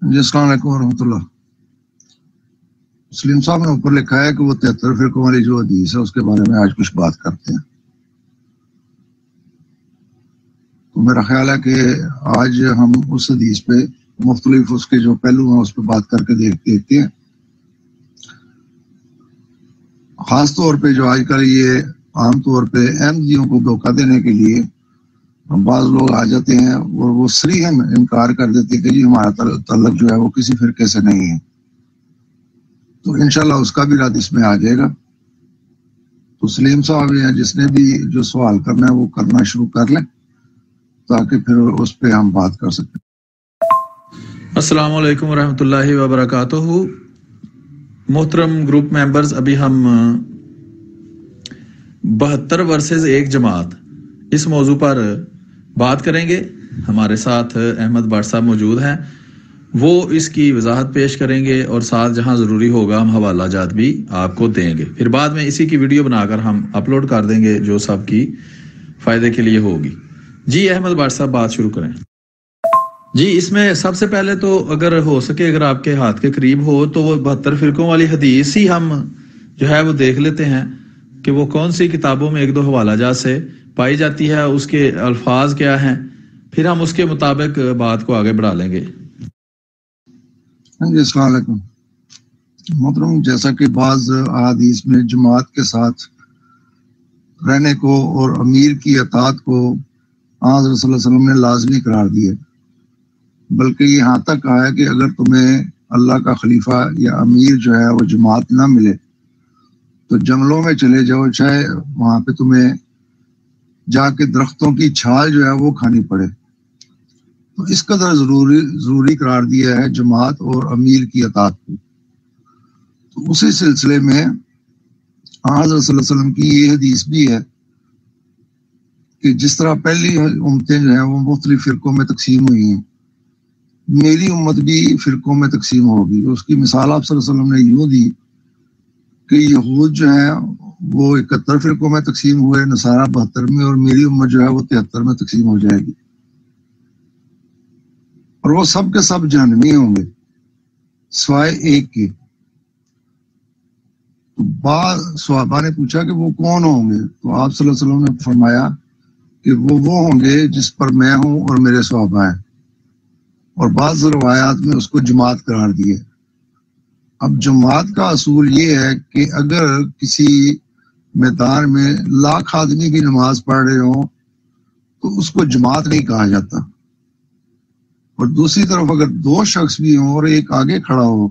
جی السلام علیکم ورحمۃ اللہ۔ سلیم صاحب نے اوپر لکھا ہے کہ وہ 73 فرقوں والی جو حدیث ہے اس کے بارے میں آج کچھ بات کرتے ہیں، تو میرا خیال ہے کہ آج ہم اس حدیث پہ مختلف اس کے جو پہلو ہیں اس پہ بات کر کے دیکھتے ہیں۔ خاص طور پہ جو آج کل یہ عام طور پہ احمدیوں کو دھوکہ دینے کے لیے بعض لوگ آ جاتے ہیں اور وہ صریحاً انکار کر دیتے ہیں کہ جی ہمارا تعلق جو ہے وہ کسی فرقے سے نہیں ہے، تو انشاءاللہ اس کا بھی رد اس میں آ جائے گا۔ تو سلیم صاحب یا جس نے بھی جو سوال کرنا ہے وہ کرنا شروع کر لیں تاکہ پھر اس پہ ہم بات کر سکیں۔ السلام علیکم ورحمۃ اللہ وبرکاتہ۔ محترم گروپ ممبرز، ابھی ہم 72 ورسز ایک جماعت اس موضوع پر بات کریں گے۔ ہمارے ساتھ احمد بٹ صاحب موجود ہیں، وہ اس کی وضاحت پیش کریں گے اور ساتھ جہاں ضروری ہوگا ہم حوالہ جات بھی آپ کو دیں گے، پھر بعد میں اسی کی ویڈیو بنا کر ہم اپلوڈ کر دیں گے جو سب کی فائدے کے لیے ہوگی۔ جی احمد بٹ صاحب بات شروع کریں۔ جی اس میں سب سے پہلے تو اگر ہو سکے، اگر آپ کے ہاتھ کے قریب ہو تو وہ 72 فرقوں والی حدیث ہی ہم جو ہے وہ دیکھ لیتے ہیں کہ وہ کون سی کتابوں میں ایک دو حوالہ جات سے پائی جاتی ہے، اس کے الفاظ کیا ہیں، پھر ہم اس کے مطابق بات کو آگے بڑھا لیں گے۔ جی السلام علیکم محترم، جیسا کہ بعض احادیث میں جماعت کے ساتھ رہنے کو اور امیر کی اطاعت کو حضرت صلی اللہ علیہ وسلم نے لازمی قرار دیا، بلکہ یہاں تک آیا کہ اگر تمہیں اللہ کا خلیفہ یا امیر جو ہے وہ جماعت نہ ملے تو جنگلوں میں چلے جاؤ، چاہے وہاں پہ تمہیں جا کے درختوں کی چھال جو ہے وہ کھانی پڑے۔ تو اس قدر ضروری قرار دیا ہے جماعت اور امیر کی اطاعت کو۔ تو اسی سلسلے میں حضرت صلی اللہ علیہ وسلم کی یہ حدیث بھی ہے کہ جس طرح پہلی امتیں جو ہیں وہ مختلف فرقوں میں تقسیم ہوئی ہیں، میری امت بھی فرقوں میں تقسیم ہوگی۔ اس کی مثال آپ صلی اللہ علیہ وسلم نے یوں دی کہ یہود جو ہیں وہ 71 فرقوں میں تقسیم ہوئے، نصارہ 72 میں، اور میری امت جو ہے وہ 73 میں تقسیم ہو جائے گی، اور وہ سب کے سب جہنمی ہوں گے سوائے ایک کے۔ تو بعض صحابہ نے پوچھا کہ وہ کون ہوں گے، تو آپ صلی اللہ علیہ وسلم نے فرمایا کہ وہ ہوں گے جس پر میں ہوں اور میرے صحابہ ہیں، اور بعض روایات میں اس کو جماعت قرار دیا۔ اب جماعت کا اصول یہ ہے کہ اگر کسی میدان میں لاکھ آدمی کی نماز پڑھ رہے ہوں تو اس کو جماعت نہیں کہا جاتا، اور دوسری طرف اگر 2 شخص بھی ہوں اور ایک آگے کھڑا ہو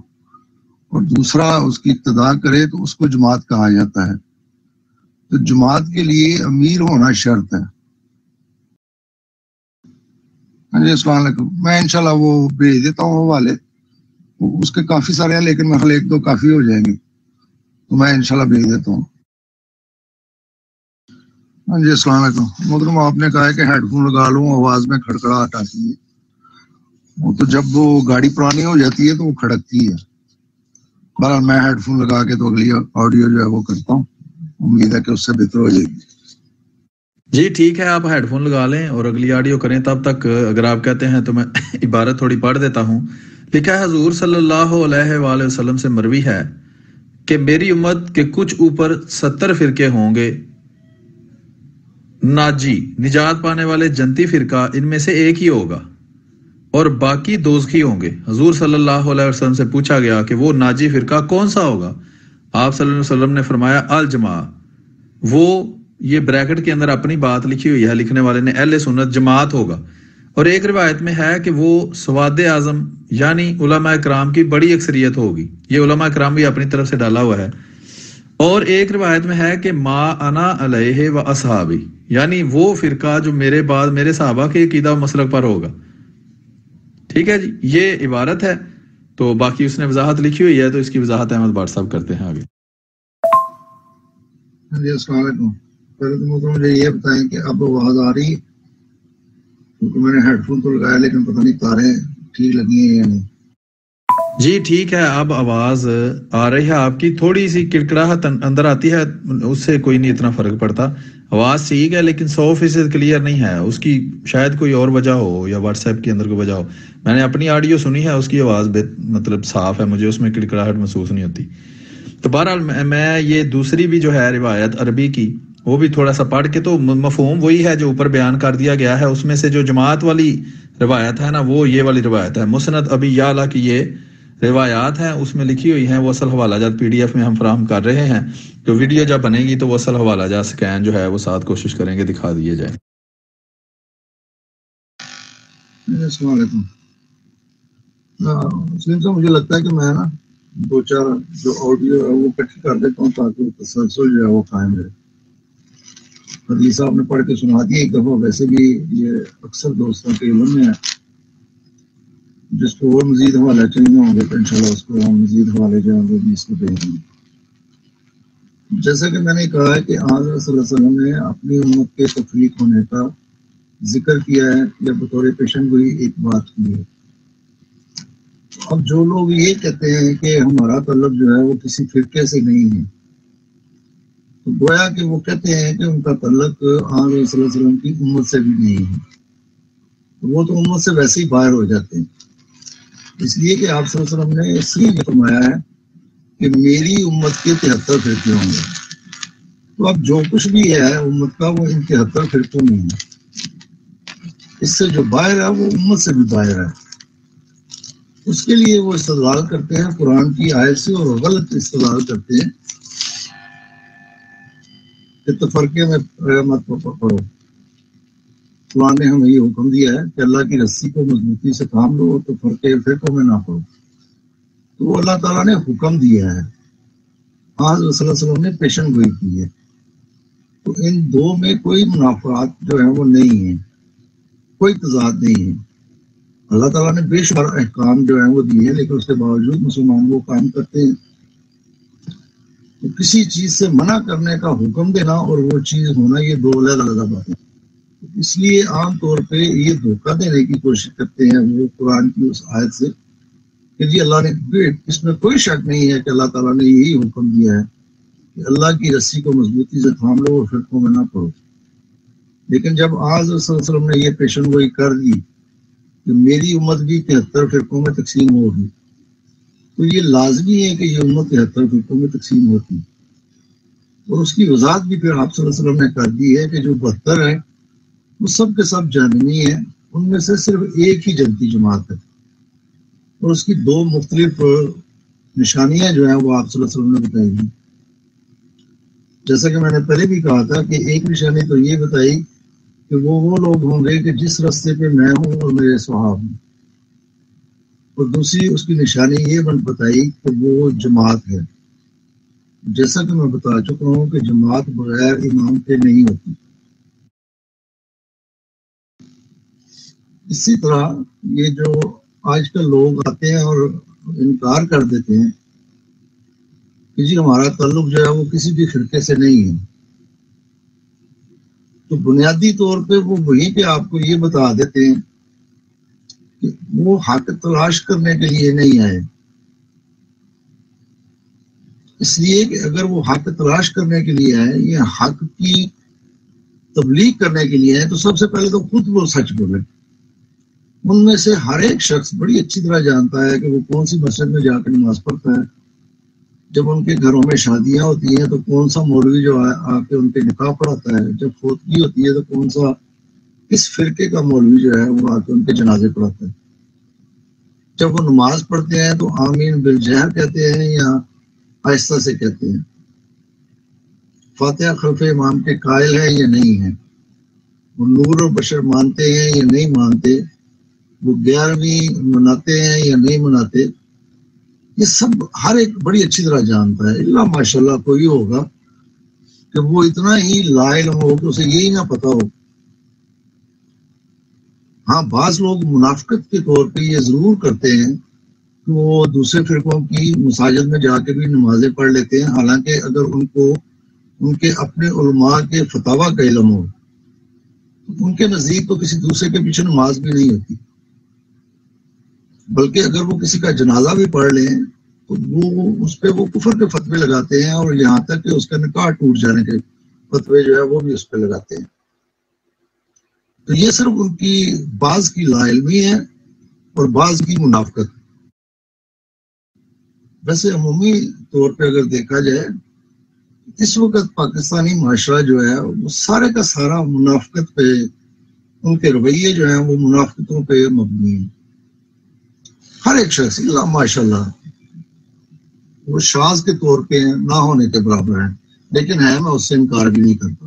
اور دوسرا اس کی اقتداء کرے تو اس کو جماعت کہا جاتا ہے۔ تو جماعت کے لیے امیر ہونا شرط ہے۔ جی السلام علیکم، میں انشاءاللہ وہ بھیج دیتا ہوں حوالے، اس کے کافی سارے ہیں لیکن میرے 1-2 کافی ہو جائیں گے، تو میں انشاءاللہ بھیج دیتا ہوں۔ جی السلام علیکم محترم، آپ نے کہا ہے کہ ہیڈ فون لگا لوں، آواز میں کھڑکڑاہٹ آتی ہے، وہ تو جب وہ گاڑی پرانی ہو جاتی ہے تو وہ کھڑکتی ہے۔ بہرحال میں ہیڈ فون لگا کے تو اگلی آڈیو جو ہے وہ کرتا ہوں، امید ہے کہ اس سے بہتر ہو جائے گی۔ جی ٹھیک ہے، آپ ہیڈ فون لگا لیں اور اگلی آڈیو کریں، تب تک اگر آپ کہتے ہیں تو میں عبارت تھوڑی پڑھ دیتا ہوں۔ لکھا ہے حضور صلی اللہ علیہ وآلہ وسلم سے مروی ہے کہ میری امت کے کچھ اوپر 70 فرقے ہوں گے، ناجی نجات پانے والے جنتی فرقہ ان میں سے ایک ہی ہوگا اور باقی دوزخی ہوں گے۔ حضور صلی اللہ علیہ وسلم سے پوچھا گیا کہ وہ ناجی فرقہ کون سا ہوگا؟ آپ صلی اللہ علیہ وسلم نے فرمایا الجماع۔ وہ یہ بریکٹ کے اندر اپنی بات لکھی ہوئی ہے، لکھنے والے نے اہل سنت جماعت ہوگا، اور ایک روایت میں ہے کہ وہ سواد اعظم یعنی علماء کرام کی بڑی اکثریت ہوگی۔ یہ علماء کرام بھی اپنی طرف سے ڈالا ہوا ہے۔ اور ایک روایت میں ہے کہ ما انا علیہ و اصحابی، یعنی وہ فرقہ جو میرے بعد میرے صحابہ کے عقیدہ و مسلک پر ہوگا۔ ٹھیک ہے جی، یہ عبارت ہے، تو باقی اس نے وضاحت لکھی ہوئی ہے، تو اس کی وضاحت احمد بٹ صاحب کرتے ہیں آگے۔ جی السلام علیکم، پہلے تو مجھے یہ بتائیں کہ اب آواز آ رہی ہے، کیونکہ میں نے ہیڈ فون تو لگایا لیکن پتہ نہیں تاریں ٹھیک لگی ہیں یا نہیں۔ جی ٹھیک ہے، اب آواز آ رہی ہے، آپ کی تھوڑی سی کڑکڑاہٹ اندر آتی ہے، اس سے کوئی نہیں اتنا فرق پڑتا، آواز ٹھیک ہے لیکن 100% کلیئر نہیں ہے. اس کی شاید کوئی اور وجہ ہو یا واٹس ایپ کے اندر کوئی وجہ ہو. میں نے اپنی آڈیو سنی ہے, اس کی آواز مطلب صاف ہے, مجھے اس میں کڑکڑاہٹ محسوس نہیں ہوتی. تو بہرحال میں یہ دوسری بھی جو ہے روایت عربی کی وہ بھی تھوڑا سا پڑھ کے, تو مفہوم وہی ہے جو اوپر بیان کر دیا گیا ہے. اس میں سے جو جماعت والی روایت ہے نا, وہ یہ والی روایت ہے. مسند ابی یعلا کی یہ روایات ہیں, اس میں لکھی ہوئی ہیں. وہ اصل حوالہ جات PDF میں ہم فراہم کر رہے ہیں. تو ویڈیو جب بنے گی تو وہ اصل حوالہ جات سکین جو ہے وہ ساتھ کوشش کریں گے دکھا دیے جائے. السلام علیکم. مسلم صاحب, مجھے لگتا ہے کہ میں نا 2-4 جو آڈیو ہے وہ اکٹھی کر دیتا ہوں تاکہ تسلسل جو ہے وہ قائم رہے. حدیث صاحب نے پڑھ کے سنا دی ایک دفعہ, ویسے بھی یہ اکثر دوستوں کے علم میں ہے. جس کو اور مزید حوالے چاہیے ہوں گے تو انشاءاللہ اس کو ہم مزید حوالے جو ہیں وہ بھی اس کو دیں گے. جیسا کہ میں نے کہا ہے کہ حضرت صلی اللہ علیہ وسلم نے اپنی امت کے تفریق ہونے کا ذکر کیا ہے یا بطور پیشن گوئی ایک بات کی ہے. اب جو لوگ یہ کہتے ہیں کہ ہمارا تعلق جو ہے وہ کسی فرقے سے نہیں ہے, تو گویا کہ وہ کہتے ہیں کہ ان کا تعلق حضرت صلی اللہ علیہ وسلم کی امت سے بھی نہیں ہے. وہ تو امت سے ویسے ہی باہر ہو جاتے ہیں, اس لیے کہ آپ صلی اللہ علیہ وسلم نے اس لیے فرمایا ہے کہ میری امت کے 73 فرقے ہوں گے. تو اب جو کچھ بھی ہے امت کا وہ ان 73 فرقوں میں ہے. اس سے جو باہر ہے وہ امت سے بھی باہر ہے. اس کے لیے وہ استدلال کرتے ہیں قرآن کی آیت سے, اور غلط استدلال کرتے ہیں کہ تفرقے میں مت پڑھو. قرآن نے ہمیں یہ حکم دیا ہے کہ اللہ کی رسی کو مضبوطی سے تھام لو, تو فرقوں میں نہ پڑھو. تو وہ اللہ تعالیٰ نے حکم دیا ہے, حضرت صلی اللہ علیہ وسلم نے پیشن گوئی کی ہے. تو ان دو میں کوئی منافعات جو ہیں وہ نہیں ہیں, کوئی تضاد نہیں ہے. اللہ تعالیٰ نے بے شمار احکام جو ہیں وہ دیے ہیں, لیکن اس کے باوجود مسلمان وہ کام کرتے ہیں. تو کسی چیز سے منع کرنے کا حکم دینا اور وہ چیز ہونا یہ دو علیحدہ باتیں. اس لیے عام طور پہ یہ دھوکہ دینے کی کوشش کرتے ہیں وہ قرآن کی اس آیت سے کہ جی اللہ نے, اس میں کوئی شک نہیں ہے کہ اللہ تعالیٰ نے یہی حکم دیا ہے کہ اللہ کی رسی کو مضبوطی سے تھام لو اور فرقوں میں نہ پڑھو. لیکن جب حضرت صلی اللہ علیہ وسلم نے یہ پیشن گوئی کر دی کہ میری امت بھی 73 فرقوں میں تقسیم ہوگی, تو یہ لازمی ہے کہ یہ امت 73 فرقوں میں تقسیم ہوتی. اور اس کی وضاحت بھی پھر آپ صلی اللہ علیہ وسلم نے کر دی ہے کہ جو 72 ہے وہ سب کے سب جہنمی ہیں, ان میں سے صرف ایک ہی جنتی جماعت ہے. اور اس کی 2 مختلف نشانیاں جو ہیں وہ آپ صلی اللہ علیہ وسلم نے بتائی ہیں. جیسا کہ میں نے پہلے بھی کہا تھا کہ ایک نشانی تو یہ بتائی کہ وہ لوگ ہوں گے کہ جس راستے پہ میں ہوں اور میرے صحاب ہوں, اور دوسری اس کی نشانی یہ بتائی کہ وہ جماعت ہے. جیسا کہ میں بتا چکا ہوں کہ جماعت بغیر امام کے نہیں ہوتی. اسی طرح یہ جو آج کل لوگ آتے ہیں اور انکار کر دیتے ہیں کہ جی ہمارا تعلق جو ہے وہ کسی بھی فرقے سے نہیں ہے, تو بنیادی طور پہ وہ وہیں پہ آپ کو یہ بتا دیتے ہیں کہ وہ حق تلاش کرنے کے لیے نہیں آئے. اس لیے کہ اگر وہ حق تلاش کرنے کے لیے آئے یا حق کی تبلیغ کرنے کے لیے آئے تو سب سے پہلے تو خود وہ سچ بولے. ان میں سے ہر ایک شخص بڑی اچھی طرح جانتا ہے کہ وہ کون سی مسجد میں جا کے نماز پڑھتا ہے. جب ان کے گھروں میں شادیاں ہوتی ہیں تو کون سا مولوی جو آ کے ان کے نکاح پڑھاتا ہے. جب فوتگی ہوتی ہے تو کون سا کس فرقے کا مولوی جو ہے وہ آ کے ان کے جنازے پڑھاتا ہے. جب وہ نماز پڑھتے ہیں تو آمین بالجہر کہتے ہیں یا آہستہ سے کہتے ہیں. فاتحہ خلف امام کے قائل ہے یا نہیں ہے. وہ نور و بشر مانتے ہیں یا نہیں مانتے. وہ 11ویں مناتے ہیں یا نہیں مناتے. یہ سب ہر ایک بڑی اچھی طرح جانتا ہے. اللہ ماشاءاللہ کوئی ہوگا کہ وہ اتنا ہی لا علم ہو کہ اسے یہی نہ پتا ہو. ہاں بعض لوگ منافقت کے طور پہ یہ ضرور کرتے ہیں کہ وہ دوسرے فرقوں کی مساجد میں جا کے بھی نمازیں پڑھ لیتے ہیں, حالانکہ اگر ان کو ان کے اپنے علماء کے فتاوی کا علم ہو تو ان کے نزدیک تو کسی دوسرے کے پیچھے نماز بھی نہیں ہوتی, بلکہ اگر وہ کسی کا جنازہ بھی پڑھ لیں تو وہ اس پہ وہ کفر کے فتوے لگاتے ہیں اور یہاں تک کہ اس کا نکاح ٹوٹ جانے کے فتوے جو ہے وہ بھی اس پہ لگاتے ہیں. تو یہ صرف ان کی بعض کی لا علمی ہے اور بعض کی منافقت. ویسے عمومی طور پہ اگر دیکھا جائے اس وقت پاکستانی معاشرہ جو ہے وہ سارے کا سارا منافقت پہ، ان کے رویے جو ہیں وہ منافقتوں پہ مبنی ہیں. ہر ایک شخص اللہ ماشاء اللہ وہ شاذ کے طور پہ نہ ہونے کے برابر ہیں، لیکن ہے، میں اس سے انکار بھی نہیں کرتا.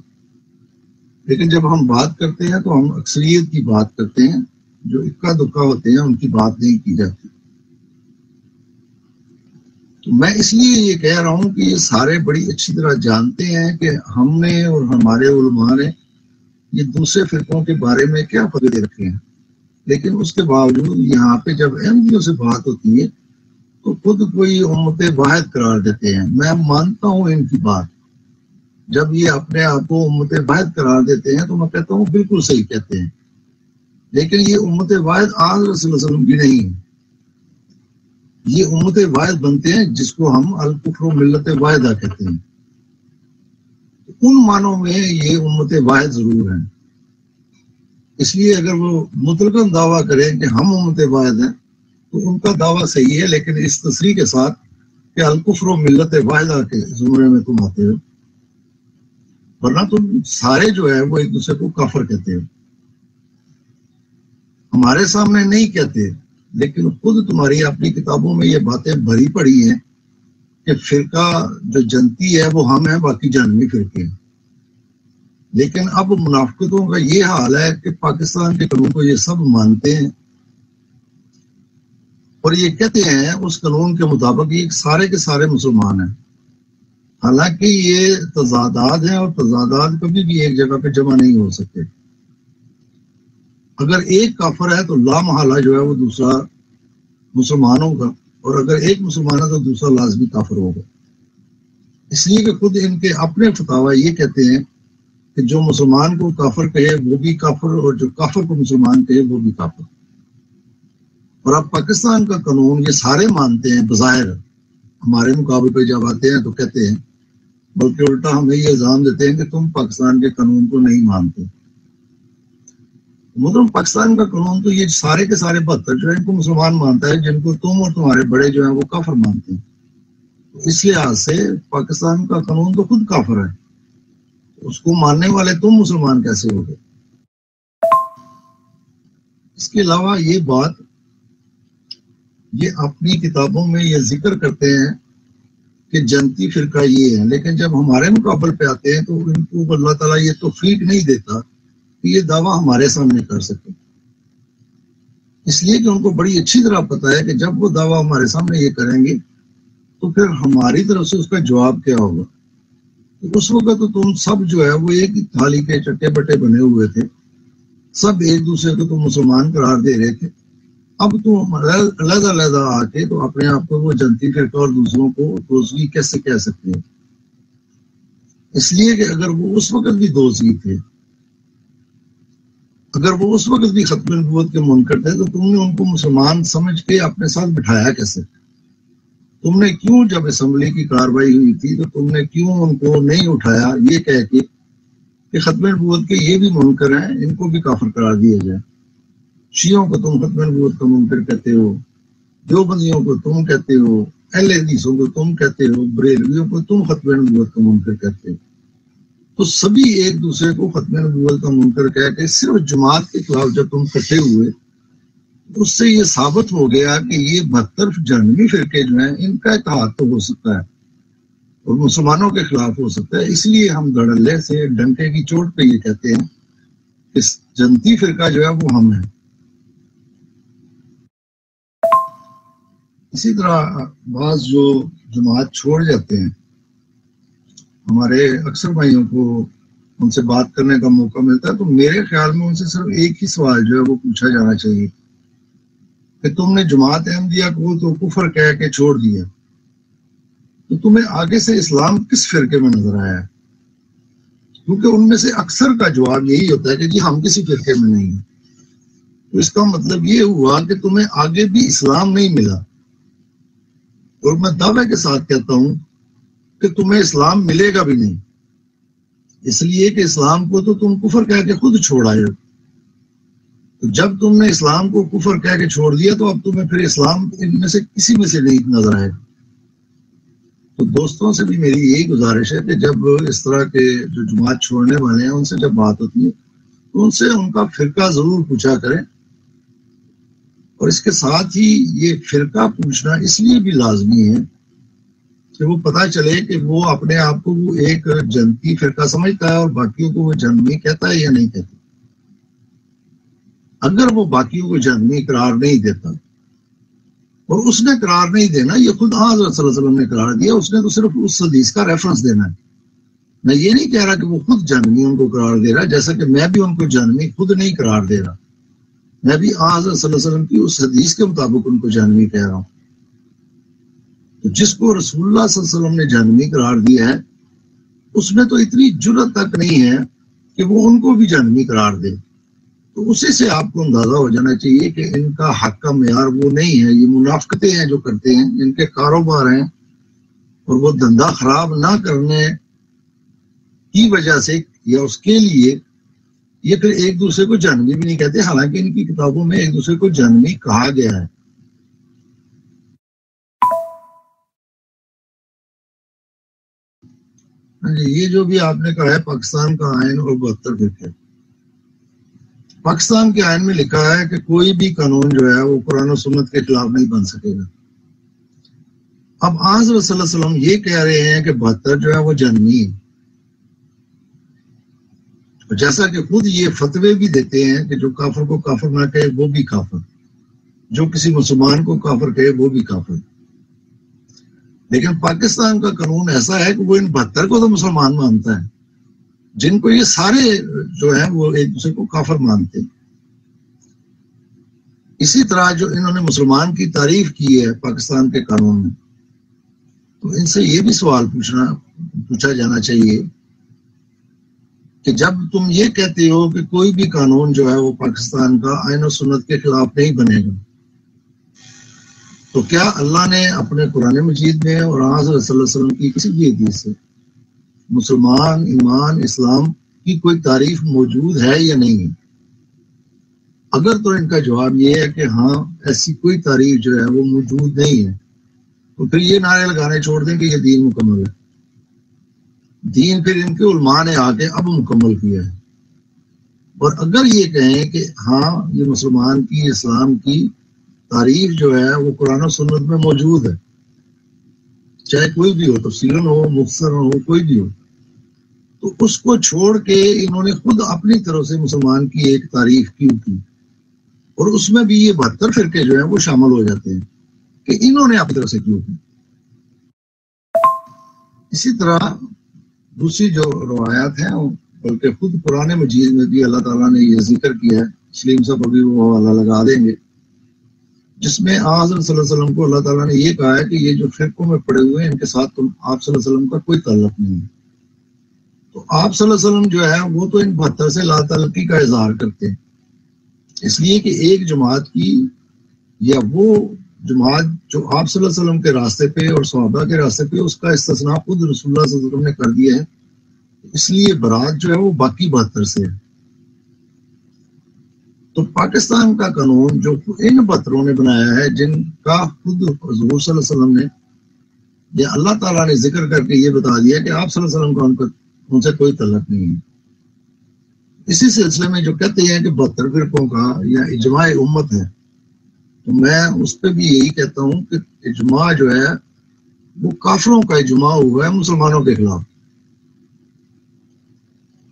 لیکن جب ہم بات کرتے ہیں تو ہم اکثریت کی بات کرتے ہیں، جو اکا دکا ہوتے ہیں ان کی بات نہیں کی جاتی. تو میں اس لیے یہ کہہ رہا ہوں کہ یہ سارے بڑی اچھی طرح جانتے ہیں کہ ہم نے اور ہمارے علماء نے یہ دوسرے فرقوں کے بارے میں کیا فتوے رکھے ہیں، لیکن اس کے باوجود یہاں پہ جب احمدیوں سے بات ہوتی ہے تو خود کوئی امت واحد قرار دیتے ہیں. میں مانتا ہوں ان کی بات، جب یہ اپنے آپ کو امت واحد قرار دیتے ہیں تو میں کہتا ہوں بالکل صحیح کہتے ہیں، لیکن یہ امت واحد آج رسول اللہ علیہ وسلم کی نہیں ہے. یہ امت واحد بنتے ہیں جس کو ہم الکفر و ملت واحدہ کہتے ہیں. ان معنوں میں یہ امت واحد ضرور ہے. اس لیے اگر وہ مطلقاً دعویٰ کریں کہ ہم امت واحد ہیں تو ان کا دعویٰ صحیح ہے، لیکن اس تصریح کے ساتھ کہ الکفر و ملت واحدہ کے زمرے میں تم آتے ہو، ورنہ تم سارے جو ہے وہ ایک دوسرے کو کافر کہتے ہو. ہمارے سامنے نہیں کہتے، لیکن خود تمہاری اپنی کتابوں میں یہ باتیں بھری پڑی ہیں کہ فرقہ جو جنتی ہے وہ ہم ہیں، باقی جہنمی فرقے ہیں. لیکن اب منافقتوں کا یہ حال ہے کہ پاکستان کے قانون کو یہ سب مانتے ہیں اور یہ کہتے ہیں اس قانون کے مطابق یہ سارے کے سارے مسلمان ہیں. حالانکہ یہ تضادات ہیں اور تضادات کبھی بھی ایک جگہ پہ جمع نہیں ہو سکتے. اگر ایک کافر ہے تو لا محالہ جو ہے وہ دوسرا مسلمان ہوگا، اور اگر ایک مسلمان ہے تو دوسرا لازمی کافر ہوگا. اس لیے کہ خود ان کے اپنے فتاوی یہ کہتے ہیں کہ جو مسلمان کو کافر کہے وہ بھی کافر، اور جو کافر کو مسلمان کہے وہ بھی کافر. اور اب پاکستان کا قانون یہ سارے مانتے ہیں بظاہر، ہمارے مقابلے پہ جب آتے ہیں تو کہتے ہیں، بلکہ الٹا ہمیں یہ الزام دیتے ہیں کہ تم پاکستان کے قانون کو نہیں مانتے. مطلب پاکستان کا قانون تو یہ سارے کے سارے 72 جو ہے ان کو مسلمان مانتا ہے، جن کو تم اور تمہارے بڑے جو ہیں وہ کافر مانتے ہیں. اس لحاظ سے پاکستان کا قانون تو خود کافر ہے، اس کو ماننے والے تم مسلمان کیسے ہو گئے؟ اس کے علاوہ یہ بات یہ اپنی کتابوں میں یہ ذکر کرتے ہیں کہ جنتی فرقہ یہ ہے، لیکن جب ہمارے مقابل پہ آتے ہیں تو ان کو اللہ تعالیٰ یہ توفیق نہیں دیتا کہ یہ دعویٰ ہمارے سامنے کر سکے. اس لیے کہ ان کو بڑی اچھی طرح پتا ہے کہ جب وہ دعویٰ ہمارے سامنے یہ کریں گے تو پھر ہماری طرف سے اس کا جواب کیا ہوگا. اس وقت تو تم سب جو ہے وہ ایک ہی تھالی کے چٹے بٹے بنے ہوئے تھے، سب ایک دوسرے کو تم مسلمان قرار دے رہے تھے. اب تم علیحدہ علیحدہ آ کے تو اپنے آپ کو وہ جنتی فرقہ اور دوسروں کو دوزخی کیسے کہہ سکتے ہیں؟ اس لیے کہ اگر وہ اس وقت بھی دوزخی تھے، اگر وہ اس وقت بھی ختم نبوت کے منکر تھے، تو تم نے ان کو مسلمان سمجھ کے اپنے ساتھ بٹھایا کیسے؟ تم نے کیوں جب اسمبلی کی کاروائی ہوئی تھی تو تم نے کیوں ان کو نہیں اٹھایا یہ کہہ کے کہ ختم نبوت کے یہ بھی منکر ہیں، ان کو بھی کافر قرار دیا جائے؟ شیعوں کو تم ختم نبوت کا منکر کہتے ہو، دیوبندیوں کو تم کہتے ہو، اہل حدیثوں کو تم کہتے ہو، بریلویوں کو تم ختم نبوت کا منکر کہتے ہو. تو سبھی ایک دوسرے کو ختم نبوت کا منکر کہہ کے صرف جماعت کے خلاف جب تم اکٹھے ہوئے، اس سے یہ ثابت ہو گیا کہ یہ 72 جہنمی فرقے جو ہیں ان کا اتحاد تو ہو سکتا ہے اور مسلمانوں کے خلاف ہو سکتا ہے. اس لیے ہم دھڑلے سے ڈنکے کی چوٹ پہ یہ کہتے ہیں کہ جنتی فرقہ جو ہے وہ ہم ہیں. اسی طرح بعض جو جماعت چھوڑ جاتے ہیں، ہمارے اکثر بھائیوں کو ان سے بات کرنے کا موقع ملتا ہے تو میرے خیال میں ان سے صرف ایک ہی سوال جو ہے وہ پوچھا جانا چاہیے کہ تم نے جماعت احمدیہ کو تو کفر کہہ کے چھوڑ دیا، تو تمہیں آگے سے اسلام کس فرقے میں نظر آیا ہے؟ کیونکہ ان میں سے اکثر کا جواب یہی ہوتا ہے کہ جی ہم کسی فرقے میں نہیں ہیں. تو اس کا مطلب یہ ہوا کہ تمہیں آگے بھی اسلام نہیں ملا، اور میں دعوے کے ساتھ کہتا ہوں کہ تمہیں اسلام ملے گا بھی نہیں. اس لیے کہ اسلام کو تو تم کفر کہہ کے خود چھوڑ آئے ہو. تو جب تم نے اسلام کو کفر کہہ کے چھوڑ دیا تو اب تمہیں پھر اسلام ان میں سے کسی میں سے نہیں نظر آئے. تو دوستوں سے بھی میری یہی گزارش ہے کہ جب اس طرح کے جو جماعت چھوڑنے والے ہیں ان سے جب بات ہوتی ہے تو ان سے ان کا فرقہ ضرور پوچھا کریں. اور اس کے ساتھ ہی یہ فرقہ پوچھنا اس لیے بھی لازمی ہے کہ وہ پتہ چلے کہ وہ اپنے آپ کو وہ ایک جنتی فرقہ سمجھتا ہے اور باقیوں کو وہ جنمی کہتا ہے یا نہیں کہتا. اگر وہ باقیوں کو جنمی قرار نہیں دیتا، اور اس نے قرار نہیں دینا، یہ خود حضرت صلی اللہ علیہ وسلم نے قرار دیا، اس نے تو صرف اس حدیث کا ریفرنس دینا ہے. میں یہ نہیں کہہ رہا کہ وہ خود جنمی ان کو قرار دے رہا، جیسا کہ میں بھی ان کو جنمی خود نہیں قرار دے رہا. میں بھی حضرت صلی اللہ علیہ وسلم کی اس حدیث کے مطابق ان کو جنمی کہہ رہا ہوں. تو جس کو رسول اللہ صلی اللہ علیہ وسلم نے جنمی قرار دیا ہے اس میں تو اتنی جرأت تک نہیں ہے کہ وہ ان کو بھی جنمی قرار دے. تو اسی سے آپ کو اندازہ ہو جانا چاہیے کہ ان کا حق کا معیار وہ نہیں ہے. یہ منافقتیں ہیں جو کرتے ہیں، ان کے کاروبار ہیں، اور وہ دھندا خراب نہ کرنے کی وجہ سے یا اس کے لیے یہ پھر ایک دوسرے کو جنمی بھی نہیں کہتے، حالانکہ ان کی کتابوں میں ایک دوسرے کو جنمی کہا گیا ہے. یہ جو بھی آپ نے کہا ہے پاکستان کا آئین اور 72 فرقے، پاکستان کے آئین میں لکھا ہے کہ کوئی بھی قانون جو ہے وہ قرآن و سنت کے خلاف نہیں بن سکے گا. اب حضرت صلی اللہ علیہ وسلم یہ کہہ رہے ہیں کہ 72 جو ہے وہ جنمی ہے، جیسا کہ خود یہ فتوے بھی دیتے ہیں کہ جو کافر کو کافر نہ کہے وہ بھی کافر، جو کسی مسلمان کو کافر کہے وہ بھی کافر. لیکن پاکستان کا قانون ایسا ہے کہ وہ ان 72 کو تو مسلمان مانتا ہے، جن کو یہ سارے جو ہیں وہ ایک دوسرے کو کافر مانتے ہیں. اسی طرح جو انہوں نے مسلمان کی تعریف کی ہے پاکستان کے قانون میں، تو ان سے یہ بھی سوال پوچھا جانا چاہیے کہ جب تم یہ کہتے ہو کہ کوئی بھی قانون جو ہے وہ پاکستان کا آئین و سنت کے خلاف نہیں بنے گا، تو کیا اللہ نے اپنے قرآن مجید میں اور حضرت صلی اللہ علیہ وسلم کی کسی بھی حدیث سے مسلمان، ایمان، اسلام کی کوئی تعریف موجود ہے یا نہیں ہے؟ اگر تو ان کا جواب یہ ہے کہ ہاں ایسی کوئی تعریف جو ہے وہ موجود نہیں ہے، تو پھر یہ نعرے لگانے چھوڑ دیں کہ یہ دین مکمل ہے. دین پھر ان کے علماء نے آ کے اب مکمل کیا ہے. اور اگر یہ کہیں کہ ہاں یہ مسلمان کی، اسلام کی تعریف جو ہے وہ قرآن و سنت میں موجود ہے، چاہے کوئی بھی ہو، تفصیلاً ہو، مختصراً ہو، کوئی بھی ہو، تو اس کو چھوڑ کے انہوں نے خود اپنی طرف سے مسلمان کی ایک تعریف کیوں کی؟ اور اس میں بھی یہ 72 فرقے جو ہیں وہ شامل ہو جاتے ہیں کہ انہوں نے اپنی طرف سے کیوں کی. اسی طرح دوسری جو روایات ہیں، بلکہ خود قرآن مجید میں بھی اللہ تعالیٰ نے یہ ذکر کیا ہے، سلیم صاحب ابھی وہ حوالہ لگا دیں گے، جس میں حضرت صلی اللہ علیہ وسلم کو اللہ تعالیٰ نے یہ کہا ہے کہ یہ جو فرقوں میں پڑے ہوئے ہیں ان کے ساتھ آپ صلی اللہ علیہ وسلم کا کوئی تعلق نہیں ہے. تو آپ صلی اللہ علیہ وسلم جو ہے وہ تو ان 72 سے لا تعلقی کا اظہار کرتے ہیں، اس لیے کہ ایک جماعت کی یا وہ جماعت جو آپ صلی اللہ علیہ وسلم کے راستے پہ اور صحابہ کے راستے پہ، اس کا استثناء خود رسول اللہ صلی اللہ علیہ وسلم نے کر دیا ہے. اس لیے برات جو ہے وہ باقی 72 سے ہے. تو پاکستان کا قانون جو ان 72 نے بنایا ہے، جن کا خود حضور صلی اللہ علیہ وسلم نے یا اللہ تعالیٰ نے ذکر کر کے یہ بتا دیا کہ آپ صلی اللہ علیہ وسلم کا ان سے کوئی تعلق نہیں ہے. اسی سلسلے میں جو کہتے ہیں کہ 72 فرقوں کا یا اجماع امت ہے، تو میں اس پہ بھی یہی کہتا ہوں کہ اجماع جو ہے وہ کافروں کا اجماع ہوا ہے مسلمانوں کے خلاف.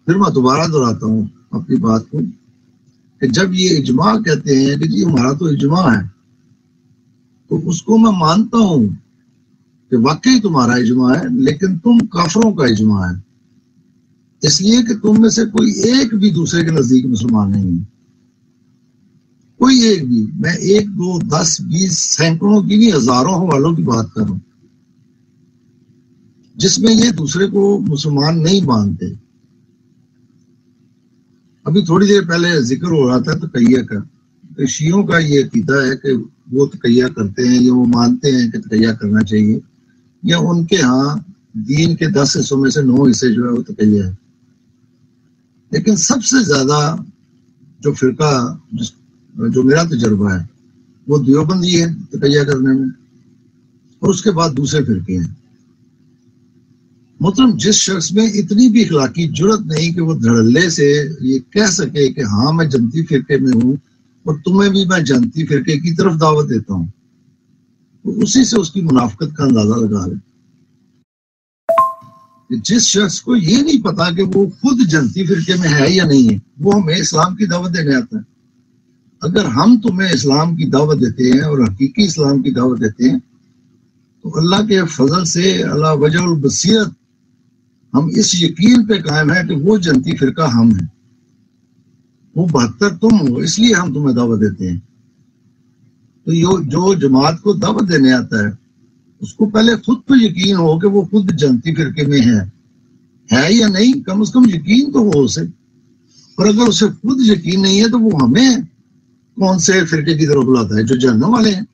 پھر میں دوبارہ دہراتا ہوں اپنی بات کو کہ جب یہ اجماع کہتے ہیں کہ جی ہمارا تو اجماع ہے، تو اس کو میں مانتا ہوں کہ واقعی تمہارا اجماع ہے، لیکن تم کافروں کا اجماع ہے، اس لیے کہ تم میں سے کوئی ایک بھی دوسرے کے نزدیک مسلمان نہیں ہے. کوئی ایک بھی، میں 1 2 10 20 سینکڑوں کی نہیں، ہزاروں حوالوں کی بات کر رہا ہوں جس میں یہ دوسرے کو مسلمان نہیں مانتے. ابھی تھوڑی دیر پہلے ذکر ہو رہا تھا تقیہ کا، کہ شیعوں کا یہ عقیدہ ہے کہ وہ تقیہ کرتے ہیں یا وہ مانتے ہیں کہ تقیہ کرنا چاہیے، یا ان کے ہاں دین کے 10 حصوں میں سے 9 حصے جو ہے وہ تقیہ ہے. لیکن سب سے زیادہ جو فرقہ جو میرا تجربہ ہے وہ دیوبندی ہے تقیہ کرنے میں، اور اس کے بعد دوسرے فرقے ہیں۔ مطلب جس شخص میں اتنی بھی اخلاقی جرت نہیں کہ وہ دھڑلے سے یہ کہہ سکے کہ ہاں میں جنتی فرقے میں ہوں اور تمہیں بھی میں جنتی فرقے کی طرف دعوت دیتا ہوں، تو اسی سے اس کی منافقت کا اندازہ لگا لے۔ جس شخص کو یہ نہیں پتا کہ وہ خود جنتی فرقے میں ہے یا نہیں ہے، وہ ہمیں اسلام کی دعوت دینے آتا ہے۔ اگر ہم تمہیں اسلام کی دعوت دیتے ہیں اور حقیقی اسلام کی دعوت دیتے ہیں تو اللہ کے فضل سے اللہ وجہ البصیرت ہم اس یقین پہ قائم ہے کہ وہ جنتی فرقہ ہم ہیں، وہ 72 تم ہو، اس لیے ہم تمہیں دعوت دیتے ہیں۔ تو جو جماعت کو دعوت دینے آتا ہے اس کو پہلے خود پہ یقین ہو کہ وہ خود جنتی فرقے میں ہے یا نہیں، کم از کم یقین تو ہو اسے۔ اور اگر اسے خود یقین نہیں ہے تو وہ ہمیں کون سے فرقے کی طرف بلاتا ہے؟ جو جہنم والے ہیں۔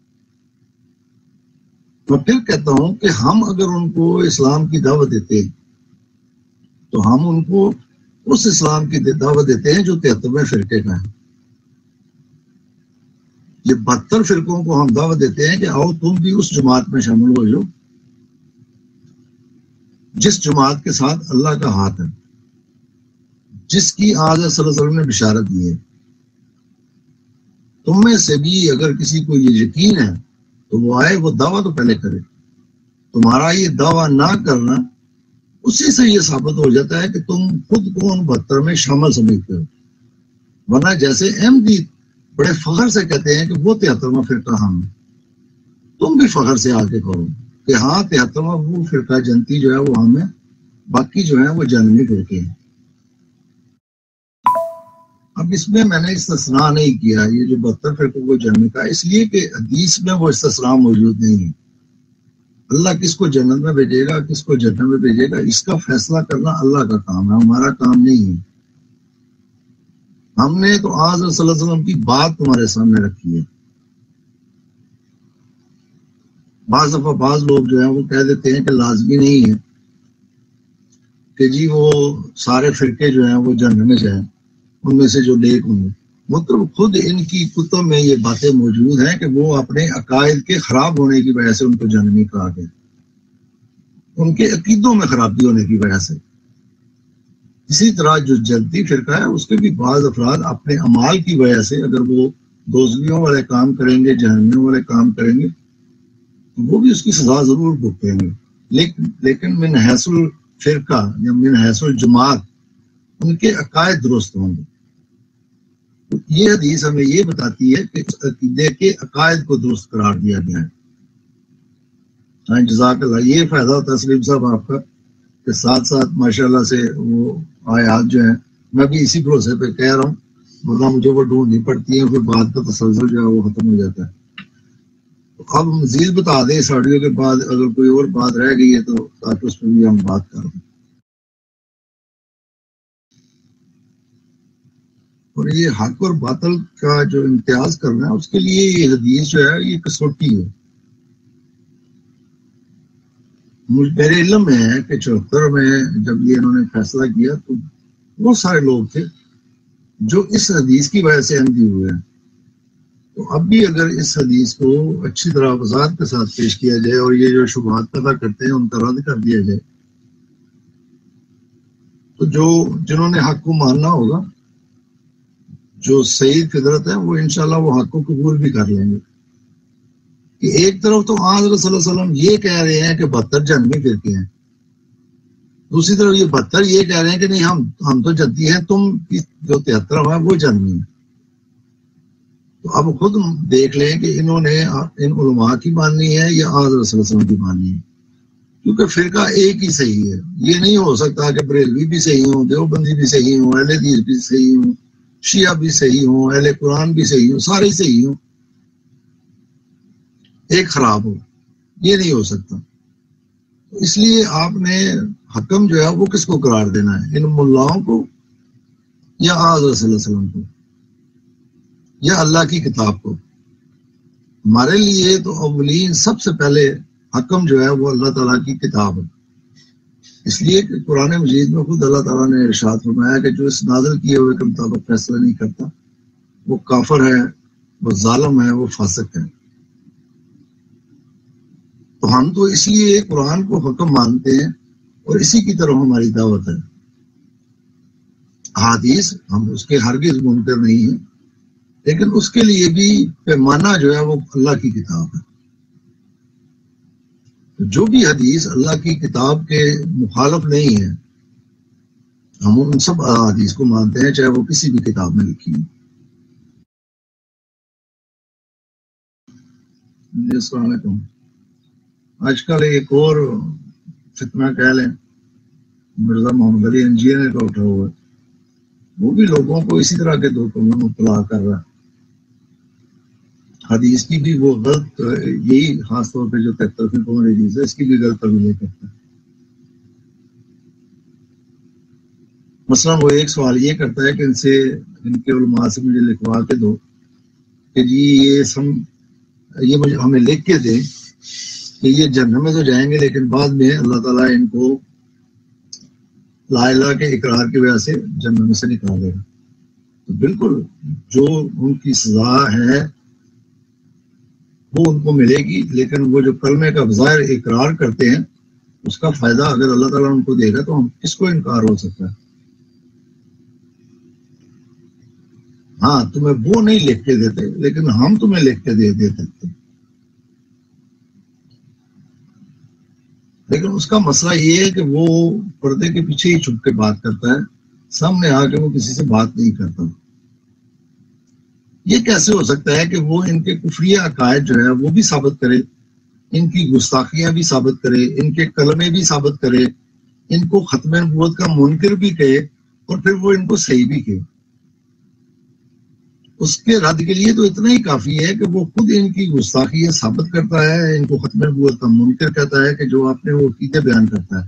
میں پھر کہتا ہوں کہ ہم اگر ان کو اسلام کی دعوت دیتے ہیں تو ہم ان کو اس اسلام کی دعوت دیتے ہیں جو 73ویں فرقے کا ہے۔ یہ 72 فرقوں کو ہم دعوت دیتے ہیں کہ آؤ تم بھی اس جماعت میں شامل ہو جاؤ جس جماعت کے ساتھ اللہ کا ہاتھ ہے، جس کی آج صلی اللہ علیہ وسلم نے بشارت دی ہے۔ تم میں سے بھی اگر کسی کو یہ یقین ہے تو وہ آئے، وہ دعویٰ تو پہلے کرے۔ تمہارا یہ دعویٰ نہ کرنا اسی سے یہ ثابت ہو جاتا ہے کہ تم خود کو ان 72 میں شامل سمجھتے ہو، ورنہ جیسے احمدی بڑے فخر سے کہتے ہیں کہ وہ 73واں فرقہ ہم ہیں، تم بھی فخر سے آ کے کہو کہ ہاں 73واں وہ فرقہ جنتی جو ہے وہ ہم ہے، باقی جو ہے وہ جہنمی فرقے ہیں۔ اب اس میں نے استثناء نہیں کیا یہ جو 72 فرقوں کو جنت کا، اس لیے کہ حدیث میں وہ استثناء موجود نہیں ہے۔ اللہ کس کو جنت میں بھیجے گا کس کو جنت میں بھیجے گا اس کا فیصلہ کرنا اللہ کا کام ہے، ہمارا کام نہیں ہے۔ ہم نے تو آج صلی اللہ علیہ وسلم کی بات تمہارے سامنے رکھی ہے۔ بعض دفعہ بعض لوگ جو ہیں وہ کہہ دیتے ہیں کہ لازمی نہیں ہے کہ جی وہ سارے فرقے جو ہیں وہ جنت میں جائیں، ان میں سے جو نیک ہوں گے۔ مطلب خود ان کی کتب میں یہ باتیں موجود ہیں کہ وہ اپنے عقائد کے خراب ہونے کی وجہ سے ان کو جنمی کہا گیا، ان کے عقیدوں میں خرابی ہونے کی وجہ سے۔ اسی طرح جو جنتی فرقہ ہے اس کے بھی بعض افراد اپنے اعمال کی وجہ سے اگر وہ دوزخیوں والے کام کریں گے، جہنمیوں والے کام کریں گے تو وہ بھی اس کی سزا ضرور بھگتیں گے، لیکن من حیث الفرقہ یا من حیث الجماعت ان کے عقائد درست ہوں گے۔ یہ حدیث ہمیں یہ بتاتی ہے کہ عقیدے کے عقائد کو درست قرار دیا گیا ہے۔ جزاک اللہ۔ یہ فائدہ ہوتا ہے سلیم صاحب آپ کا کہ ساتھ ساتھ ماشاءاللہ سے وہ آیات جو ہیں میں بھی اسی بھروسے پہ کہہ رہا ہوں، ورنہ مجھے وہ ڈھونڈنی پڑتی ہے، پھر بات کا تسلسل جو ہے وہ ختم ہو جاتا ہے۔ اب مزید بتا دیں اس آڈیو کے بعد اگر کوئی اور بات رہ گئی ہے تو تاکہ اس پہ بھی ہم بات کر دیں۔ اور یہ حق اور باطل کا جو امتیاز کرنا ہے اس کے لیے یہ حدیث جو ہے یہ کسوٹی ہے۔ میرے علم میں ہے کہ 74 میں جب یہ انہوں نے فیصلہ کیا تو بہت سارے لوگ تھے جو اس حدیث کی وجہ سے احمدی ہوئے ہیں۔ تو اب بھی اگر اس حدیث کو اچھی طرح وضاحت کے ساتھ پیش کیا جائے اور یہ جو شبہات پیدا کرتے ہیں ان کا رد کر دیا جائے تو جنہوں نے حق کو ماننا ہوگا، جو صحیح فطرت ہے، وہ انشاءاللہ وہ حق کو قبول بھی کر لیں گے۔ کہ ایک طرف تو حضرت صلی اللہ علیہ وسلم یہ کہہ رہے ہیں کہ 72 جنمی فرقے ہیں، دوسری طرف یہ 72 یہ کہہ رہے ہیں کہ نہیں ہم تو جنتی ہیں، تم جو 73 ہے وہ جنمی ہے۔ تو اب خود دیکھ لیں کہ انہوں نے ان علماء کی ماننی ہے یا حضرت صلی اللہ علیہ وسلم کی ماننی ہے، کیونکہ فرقہ ایک ہی صحیح ہے۔ یہ نہیں ہو سکتا کہ بریلوی بھی صحیح ہوں، دیوبندی بھی صحیح ہوں، اہل حدیث بھی صحیح ہوں، شیعہ بھی صحیح ہوں، اہل قرآن بھی صحیح ہوں، سارے صحیح ہوں، ایک خراب ہو، یہ نہیں ہو سکتا۔ اس لیے آپ نے حکم جو ہے وہ کس کو قرار دینا ہے؟ ان ملاؤں کو یا حضرت صلی اللہ علیہ وسلم کو یا اللہ کی کتاب کو؟ ہمارے لیے تو اولین سب سے پہلے حکم جو ہے وہ اللہ تعالیٰ کی کتاب ہے۔ اس لیے کہ قرآن مجید میں خود اللہ تعالیٰ نے ارشاد فرمایا کہ جو اس نازل کیے ہوئے کے مطابق فیصلہ نہیں کرتا وہ کافر ہے، وہ ظالم ہے، وہ فاسق ہے۔ تو ہم تو اس لیے قرآن کو حکم مانتے ہیں اور اسی کی طرف ہماری دعوت ہے۔ حدیث ہم اس کے ہرگز منکر نہیں ہیں، لیکن اس کے لیے بھی پیمانہ جو ہے وہ اللہ کی کتاب ہے۔ جو بھی حدیث اللہ کی کتاب کے مخالف نہیں ہے ہم ان سب حدیث کو مانتے ہیں، چاہے وہ کسی بھی کتاب میں لکھی ہے۔ السلام علیکم۔ آج کل ایک اور فتنہ کہہ لیں مرزا محمد علی انجینئر کا اٹھا ہوا ہے، وہ بھی لوگوں کو اسی طرح کے دھوکوں میں مبتلا کر رہا ہے۔ حدیث کی بھی وہ غلط، یہی خاص طور پہ جو 73 قوم حدیث ہے اس کی بھی غلط تعبیر کرتا ہے۔ مثلا وہ ایک سوال یہ کرتا ہے کہ ان کے علماء سے مجھے لکھوا کے دو کہ جی یہ مجھے ہمیں لکھ کے دیں کہ یہ جنت میں تو جائیں گے لیکن بعد میں اللہ تعالیٰ ان کو لا الہ کے اقرار کی وجہ سے جنت میں سے نکال دے گا۔ تو بالکل جو ان کی سزا ہے وہ ان کو ملے گی، لیکن وہ جو کلمے کا بظاہر اقرار کرتے ہیں اس کا فائدہ اگر اللہ تعالیٰ ان کو دے گا تو ہم کس کو انکار ہو سکتا ہے؟ ہاں تمہیں وہ نہیں لکھ کے دیتے لیکن ہم تمہیں لکھ کے دے دیتے، لیکن اس کا مسئلہ یہ ہے کہ وہ پردے کے پیچھے ہی چھپ کے بات کرتا ہے، سامنے آ کے وہ کسی سے بات نہیں کرتا۔ یہ کیسے ہو سکتا ہے کہ وہ ان کے کفریہ عقائد جو ہے وہ بھی ثابت کرے، ان کی گستاخیاں بھی ثابت کرے، ان کے کلمے بھی ثابت کرے، ان کو ختم نبوت کا منکر بھی کہے اور پھر وہ ان کو صحیح بھی کہے؟ اس کے رد کے لیے تو اتنا ہی کافی ہے کہ وہ خود ان کی گستاخیاں ثابت کرتا ہے، ان کو ختم نبوت کا منکر کہتا ہے کہ جو آپ نے وہ عقیدے بیان کرتا ہے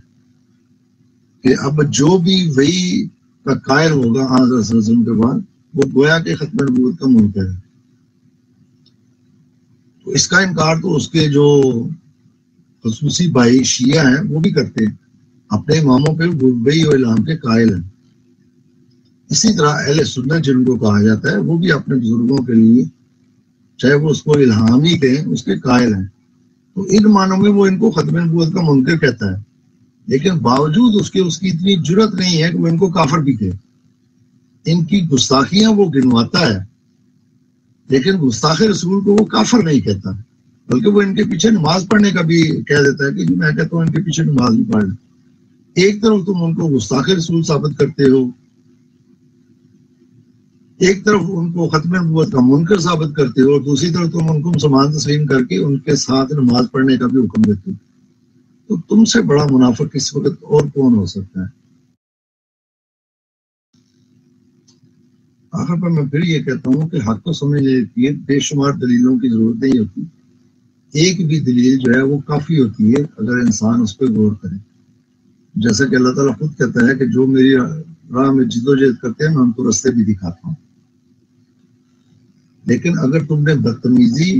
کہ اب جو بھی وہی کا قائل ہوگا حضرت صلی اللہ علیہ وسلم کے بعد وہ گویا کہ ختم نبوت کا منکر ہے۔ تو اس کا انکار تو اس کے جو خصوصی بھائی شیعہ ہیں وہ بھی کرتے ہیں، اپنے اماموں پہ وحی و الہام کے قائل ہیں۔ اسی طرح اہل سنت جن کو کہا جاتا ہے وہ بھی اپنے بزرگوں کے لیے چاہے وہ اس کو الہام ہی کہیں اس کے قائل ہیں۔ تو ان معنوں میں وہ ان کو ختم نبوت کا منکر کہتا ہے، لیکن باوجود اس کی اتنی جرت نہیں ہے کہ وہ ان کو کافر بھی کہے۔ ان کی گستاخیاں وہ گنواتا ہے لیکن گستاخ رسول کو وہ کافر نہیں کہتا، بلکہ وہ ان کے پیچھے نماز پڑھنے کا بھی کہہ دیتا ہے کہ میں کہتا ہوں ان کے پیچھے نماز بھی پڑھ لیں۔ ایک طرف تم ان کو گستاخ رسول ثابت کرتے ہو، ایک طرف ان کو ختم نبوت کا منکر ثابت کرتے ہو اور دوسری طرف تم ان کو مسلمان تسلیم کر کے ان کے ساتھ نماز پڑھنے کا بھی حکم دیتے ہو۔ تو تم سے بڑا منافق اس وقت اور کون ہو سکتا ہے؟ آخر پر میں پھر یہ کہتا ہوں کہ حق کو سمجھنے کے لیے بے شمار دلیلوں کی ضرورت نہیں ہوتی، ایک بھی دلیل جو ہے وہ کافی ہوتی ہے اگر انسان اس پہ غور کرے۔ جیسا کہ اللہ تعالیٰ خود کہتا ہے کہ جو میری راہ میں جدوجہد کرتے ہیں میں ان کو راستے بھی دکھاتا ہوں۔ لیکن اگر تم نے بدتمیزی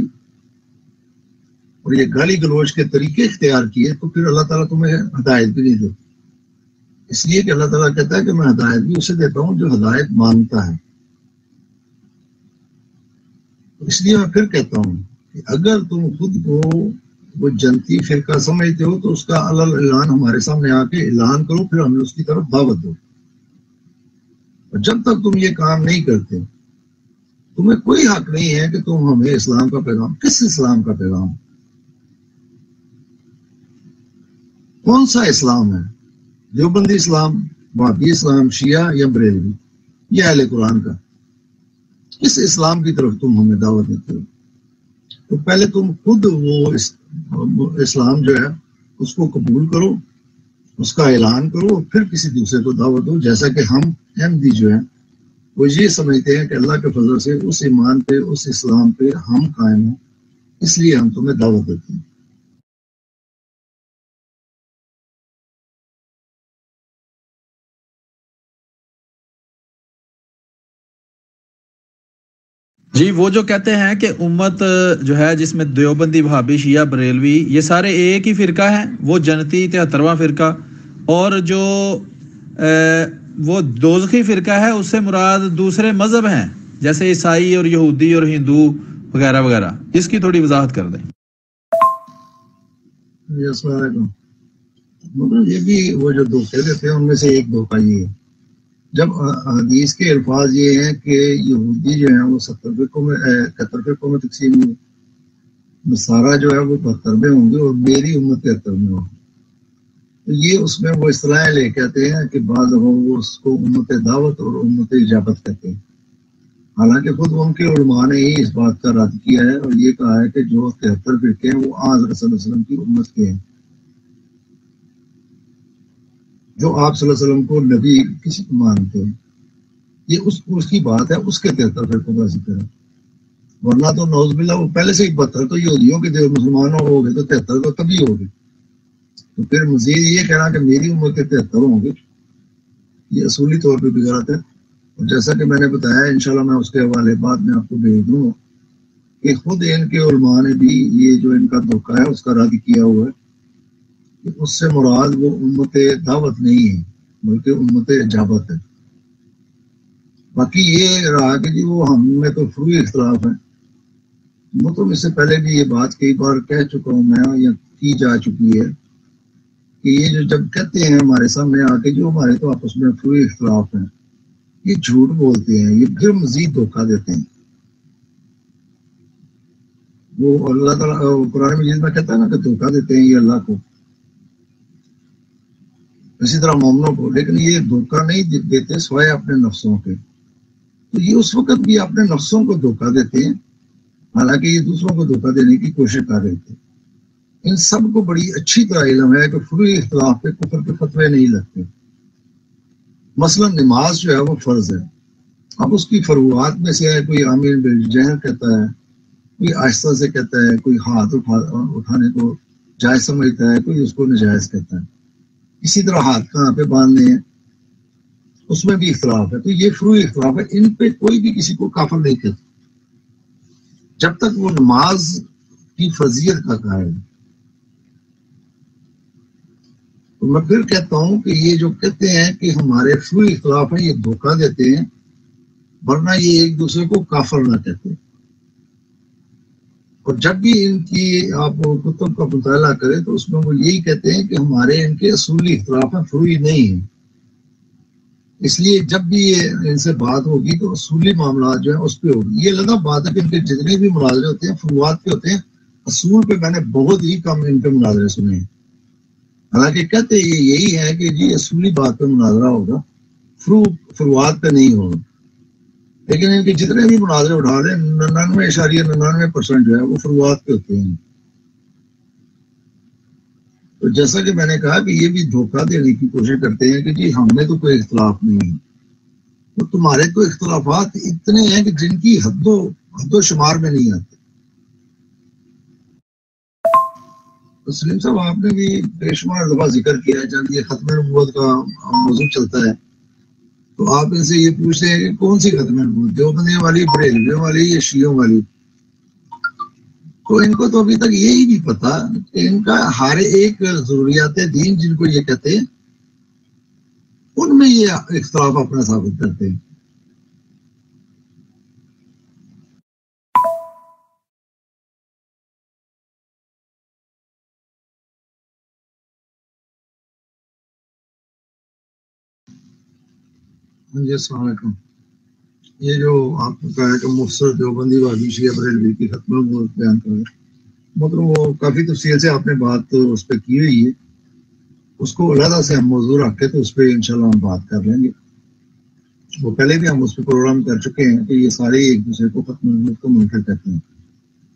اور یہ گالی گلوچ کے طریقے اختیار کیے تو پھر اللہ تعالیٰ تمہیں ہدایت بھی نہیں دیتا، اس لیے کہ اللہ تعالیٰ کہتا ہے کہ میں ہدایت بھی اسے دیتا ہوں جو ہدایت مانگتا ہے۔ اس لیے میں پھر کہتا ہوں کہ اگر تم خود کو وہ جنتی فرقہ سمجھتے ہو تو اس کا اعلان ہمارے سامنے آ کے اعلان کرو، پھر ہمیں اس کی طرف دعوت دو۔ اور جب تک تم یہ کام نہیں کرتے تمہیں کوئی حق نہیں ہے کہ تم ہمیں اسلام کا پیغام، کس اسلام کا پیغام، کون سا اسلام ہے، دیوبندی اسلام، وہابی اسلام، شیعہ یا بریلوی یا اہل قرآن کا، کس اسلام کی طرف تم ہمیں دعوت دیتے ہو؟ تو پہلے تم خود وہ اسلام جو ہے اس کو قبول کرو، اس کا اعلان کرو، پھر کسی دوسرے کو دعوت دو۔ جیسا کہ ہم احمدی جو ہیں وہ یہ سمجھتے ہیں کہ اللہ کے فضل سے اس ایمان پہ، اس اسلام پہ ہم قائم ہیں، اس لیے ہم تمہیں دعوت دیتے ہیں۔ جی وہ جو کہتے ہیں کہ امت جو ہے جس میں دیوبندی، وہابی، شیعہ، بریلوی یہ سارے ایک ہی فرقہ ہیں، وہ جنتی 73واں فرقہ، اور جو وہ دوزخی فرقہ ہے اس سے مراد دوسرے مذہب ہیں جیسے عیسائی اور یہودی اور ہندو وغیرہ وغیرہ، اس کی تھوڑی وضاحت کر دیں۔ السلام علیکم۔ مطلب یہ بھی وہ جو دھوکے دیتے ہیں ان میں سے ایک دھوکہ یہ ہے، جب حدیث کے الفاظ یہ ہیں کہ یہودی جو ہیں وہ 70 فرقوں میں 71 فرقوں میں تقسیم ہوئے، نصارہ جو ہے وہ 72 میں ہوں گے اور میری امت 73 میں ہوگی، تو یہ اس میں وہ اصطلاحیں لے کے آتے ہیں کہ بعض وہ اس کو امت دعوت اور امت اجابت کہتے ہیں، حالانکہ خود ان کے علماء نے ہی اس بات کا رد کیا ہے اور یہ کہا ہے کہ جو 73 فرقے ہیں وہ حضرت صلی اللہ علیہ وسلم کی امت کے ہیں، جو آپ صلی اللہ علیہ وسلم کو نبی کسی کو مانتے ہیں، یہ اس کی بات ہے، اس کے 73 فرقوں کا ذکر ہے، ورنہ تو نعوذ باللہ وہ پہلے سے ہی 72 تو یہودیوں کے جو مسلمانوں ہو گئے تو 73 تو تبھی ہو گئے، تو پھر مزید یہ کہنا کہ میری امت کے 73 ہوں گے، یہ اصولی طور پہ بھی غلط ہے۔ اور جیسا کہ میں نے بتایا انشاءاللہ میں اس کے حوالے بعد میں آپ کو بھیج دوں گا کہ خود ان کے علماء نے بھی یہ جو ان کا دھوکہ ہے اس کا رد کیا ہوا ہے کہ اس سے مراد وہ امت دعوت نہیں ہے بلکہ امت اجابت ہے۔ باقی یہ رہا کہ جی وہ ہم میں تو فروعی اختلاف ہے، وہ تو اس سے پہلے بھی یہ بات کئی بار کہہ چکا ہوں میں یا کی جا چکی ہے کہ یہ جو جب کہتے ہیں ہمارے سامنے آ کے جو ہمارے تو آپس میں فروعی اختلاف ہیں، یہ جھوٹ بولتے ہیں، یہ پھر مزید دھوکہ دیتے ہیں۔ وہ اللہ تعالیٰ قرآن مجید میں کہتا ہے نا کہ دھوکہ دیتے ہیں یہ اللہ کو، اسی طرح مومنوں کو، لیکن یہ دھوکہ نہیں دیتے سوائے اپنے نفسوں کے، تو یہ اس وقت بھی اپنے نفسوں کو دھوکہ دیتے ہیں حالانکہ یہ دوسروں کو دھوکہ دینے کی کوشش کر رہے تھے۔ ان سب کو بڑی اچھی طرح علم ہے کہ فروعی اختلاف پہ کفر کے فتوے نہیں لگتے۔ مثلا نماز جو ہے وہ فرض ہے، اب اس کی فروعات میں سے ہے، کوئی آمین بالجہر کہتا ہے، کوئی آہستہ سے کہتا ہے، کوئی ہاتھ اٹھانے کو جائز سمجھتا ہے، کوئی اس کو ناجائز کہتا ہے، اسی طرح ہاتھ کہاں پہ باندھنے ہیں اس میں بھی اختلاف ہے، تو یہ فروعی اختلاف ہے، ان پہ کوئی بھی کسی کو کافر نہیں کہتا جب تک وہ نماز کی فرضیت کا قائل ہے۔ تو میں پھر کہتا ہوں کہ یہ جو کہتے ہیں کہ ہمارے فروعی اختلاف ہیں یہ دھوکہ دیتے ہیں، ورنہ یہ ایک دوسرے کو کافر نہ کہتے۔ اور جب بھی ان کی آپ کتب کا مطالعہ کریں تو اس میں وہ یہی کہتے ہیں کہ ہمارے ان کے اصولی اختلاف ہیں، فروعی نہیں ہیں، اس لیے جب بھی یہ ان سے بات ہوگی تو اصولی معاملات جو ہیں اس پہ ہوگی۔ یہ لگا بات ہے کہ ان کے جتنے بھی مناظرے ہوتے ہیں فروعات پہ ہوتے ہیں، اصول پہ میں نے بہت ہی کم ان کے مناظرے سنے ہیں، حالانکہ کہتے یہ یہی ہے کہ جی اصولی بات پہ مناظرہ ہوگا، فروعات پہ نہیں ہوگا، لیکن ان کے جتنے بھی مناظرے اٹھا رہے ہیں 99.99% جو ہے وہ فروعات پہ ہوتے ہیں۔ تو جیسا کہ میں نے کہا کہ یہ بھی دھوکہ دینے کی کوشش کرتے ہیں کہ جی ہم میں تو کوئی اختلاف نہیں ہے، تو تمہارے تو اختلافات اتنے ہیں کہ جن کی حد و شمار میں نہیں آتے۔ تو سلیم صاحب آپ نے بھی بے شمار دفعہ ذکر کیا ہے جب یہ ختم نبوت کا موضوع چلتا ہے تو آپ ان سے یہ پوچھتے ہیں کہ کون سی ختم نبوت، دیوبندیوں والی، بریلویوں والی یا شیعوں والی؟ تو ان کو تو ابھی تک یہی نہیں پتا کہ ان کا ہر ایک ضروریات دین جن کو یہ کہتے ہیں ان میں یہ اختلاف اپنا ثابت کرتے ہیں۔ جی السلام علیکم۔ یہ جو آپ نے کہا ہے کہ مفسر دیوبندی والی شیعہ بریلوی کی ختم نبوت بیان کر رہے ہیں، مطلب وہ کافی تفصیل سے آپ نے بات اس پہ کی ہوئی ہے، اس کو علیحدہ سے ہم موضوع رکھ کے تو اس پہ انشاءاللہ ہم بات کر لیں گے۔ وہ پہلے بھی ہم اس پہ پروگرام کر چکے ہیں کہ یہ سارے ایک دوسرے کو ختم نبوت کو منکر کرتے ہیں،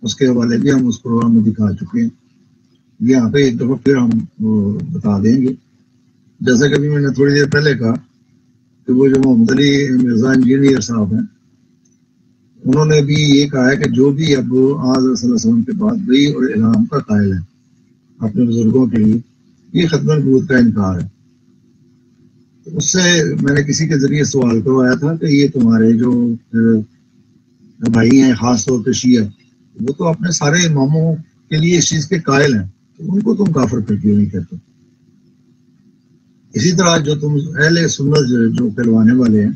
اس کے حوالے بھی ہم اس پروگرام میں دکھا چکے ہیں، یہاں پہ ایک دفعہ پھر ہم بتا دیں گے۔ جیسا کہ میں نے تھوڑی دیر پہلے کہا کہ وہ جو محمد علی مرزا انجینئر صاحب ہیں انہوں نے بھی یہ کہا ہے کہ جو بھی اب آج صلی اللہ علیہ وسلم کے بعد وحی اور الہام کا قائل ہے اپنے بزرگوں کے لیے، یہ ختم نبوت کا انکار ہے۔ اس سے میں نے کسی کے ذریعے سوال کروایا تھا کہ یہ تمہارے جو بھائی ہیں خاص طور پہ شیعہ، وہ تو اپنے سارے اماموں کے لیے اس چیز کے قائل ہیں، تو ان کو تم کافر پھر کیوں نہیں کہتے؟ اسی طرح جو تم اہل سنت جو کہلوانے والے ہیں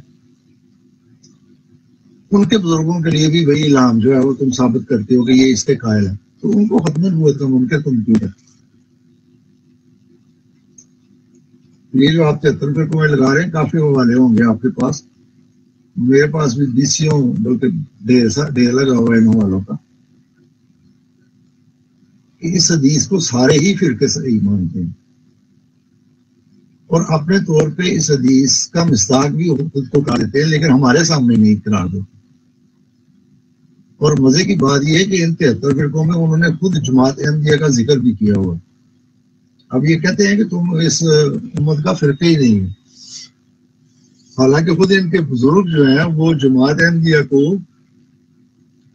ان کے بزرگوں کے لیے بھی وہی الہام جو ہے وہ تم ثابت کرتے ہو کہ یہ اس کے قائل ہے، تو ان کو ختم نبوت کا منکر تم کیوں ہے؟ یہ جو آپ 73 فرقوں میں لگا رہے ہیں کافی حوالے ہوں گے آپ کے پاس، میرے پاس بھی بیسیوں بلکہ ڈھیر لگا ہوا ہے ان حوالوں کا، کہ اس حدیث کو سارے ہی فرقے صحیح مانتے ہیں اور اپنے طور پہ اس حدیث کا مصداق بھی خود کو کہا دیتے ہیں، لیکن ہمارے سامنے نہیں قرار دیتے۔ اور مزے کی بات یہ ہے کہ ان 73 فرقوں میں انہوں نے خود جماعت احمدیہ کا ذکر بھی کیا ہوا۔ اب یہ کہتے ہیں کہ تم اس امت کا فرقہ ہی نہیں ہے، حالانکہ خود ان کے بزرگ جو ہیں وہ جماعت احمدیہ کو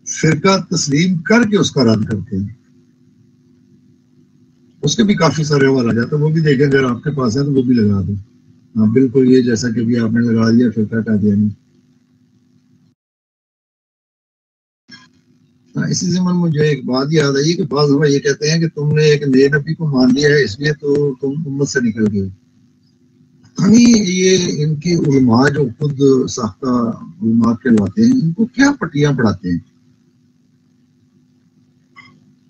فرقہ تسلیم کر کے اس کا رد کرتے ہیں۔ اس کے بھی کافی سارے حوالے آ جاتے ہیں، وہ بھی دیکھیں اگر آپ کے پاس ہے تو وہ بھی لگا دیں۔ ہاں بالکل، یہ جیسا کہ بھی آپ نے لگا دیا فرقہ قادیانی۔ اسی ضمن مجھے ایک بات یاد آئی کہ بعض دفعہ یہ کہتے ہیں کہ تم نے ایک نئے نبی کو مان لیا ہے اس لیے تو تم امت سے نکل گئے۔ یعنی یہ ان کی علماء جو خود ساختہ علماء کہلواتے ہیں، ان کو کیا پٹیاں پڑھاتے ہیں؟